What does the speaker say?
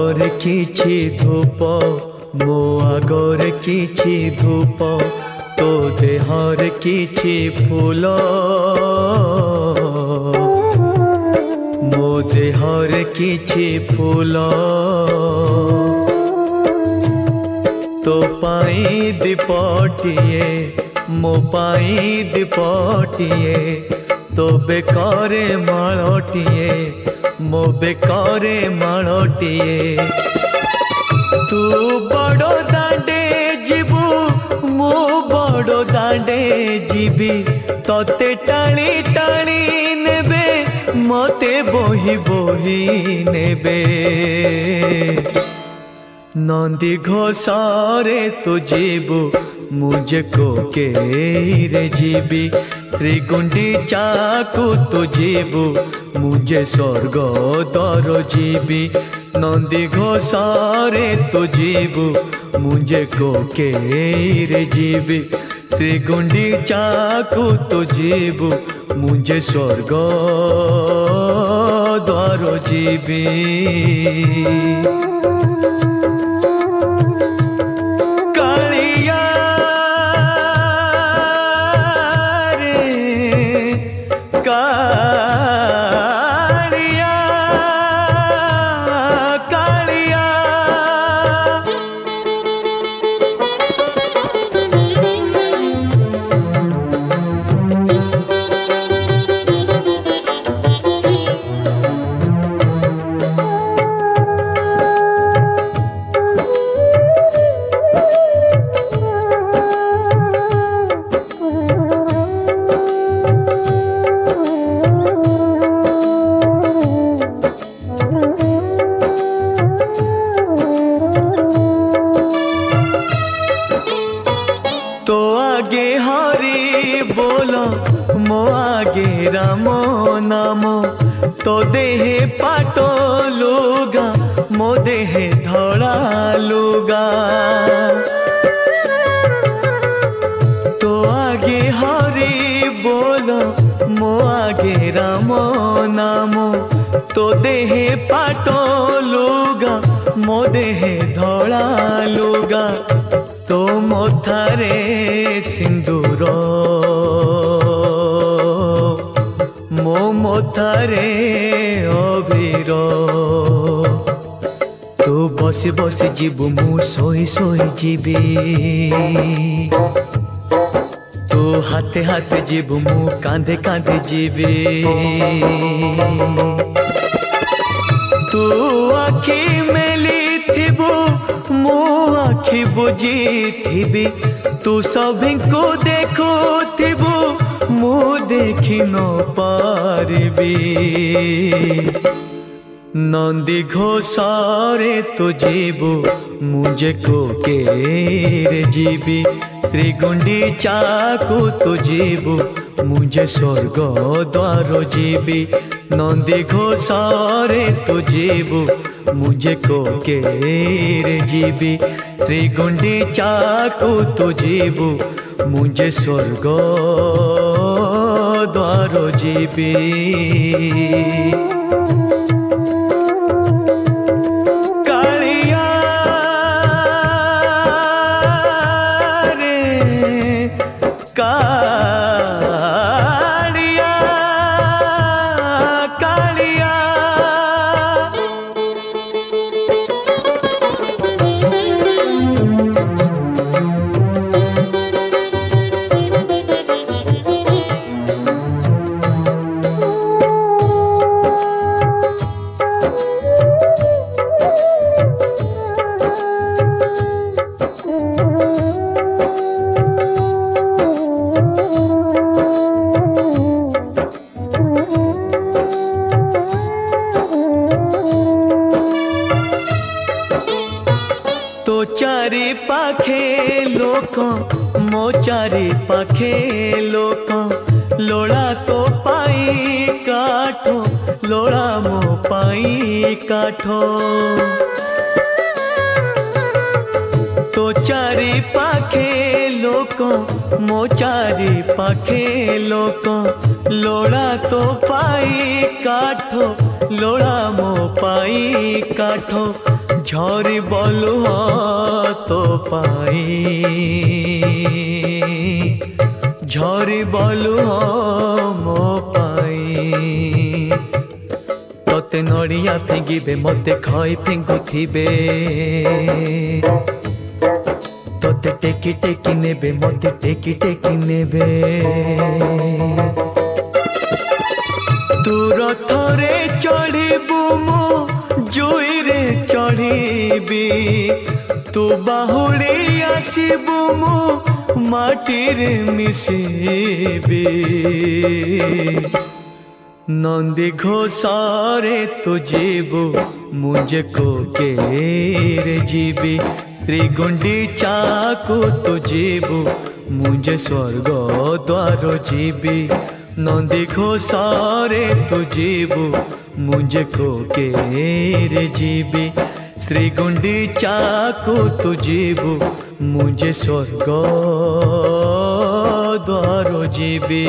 आगरे किछि धूप मो आगरे किछि धूप तो देहर किछि फूल मो देहर किछि फूल तो पाई दीपटिए मो पाई दीपटिए तो बेकारे माळटिए मो बेकारे माळटिए तू बड़ दांडे जीवु मो बड़ दांडे जीवी तोते टाणी टाणी नेबे मते बोही बोही नेबे नंदी घोषारे तू जीवु मुझे को के रे जीवी श्री गुंडीचा को तू जीवु मुझे स्वर्ग दर जीवी नंदी घोषारे तू जीवु मुझे को के रे जीवी श्री गुंडीचा को तू जीवु मुझे स्वर्ग द्वार जीवी तो आगे हरि बोलो मो आगे राम नाम तो देहे पाटो लुगा मो देहे धड़ा लुगा तो आगे हरि बोलो मो आगे राम नाम तो देहे पाटो लुगा मो देहे धड़ा लुगा तो मोथारे सिंदूर मो मोथारे अबीर तो बसी बसी जीवु मु सोई सोई जीवी तो हाथे हाथे जीवु मु कांधे कांधे जीवी तू आखि मेली थिबु मो आखि बुझी थिबी तू सभी को देखो थिबु मु देखी न पारिबी नंदी घोषारे तू जीवु मुझे को के रे जीवी श्री गुंडीचा को तू जीवु मुझे स्वर्ग द्वार जीवी नंदी घोषारे तू जीवु मुझे को के रे जीवी श्री गुंडीचा को तू जीवु मुझे स्वर्ग द्वार जीवी तो चारि पाखे लोक मो चारि पाखे लोक लोड़ा तो पाई काठो लोड़ा मो पाई काठो तो चारि पाखे लोक मो चारि पाखे लोक लोड़ा तो पाई काठो लोड़ा मो पाई काठो ঝরি বলু তো পাই ঝরি বলু মো পাই তোতে নড়িয়া ফিঙ্গিবে মতে খই ফিঙ্গুথিবে তোতে টেকি টেকি নেবে মতে টেকি টেকি নেবে तू रथरे चढ़बू मो जुईरे चढ़ी तू बाहुड़ी आसबू मो माटीरे मिसेबी नंदी घोषारे तू जीबू मुझे को केरे जीबी श्री गुंडीचा को तू जीबू मुझे स्वर्ग द्वार जीबी नंदी घोषारे तू जीबू मुझे को केरे जीबी श्री गुंडीचा को तू जीबू मुझे स्वर्ग द्वार जीबी।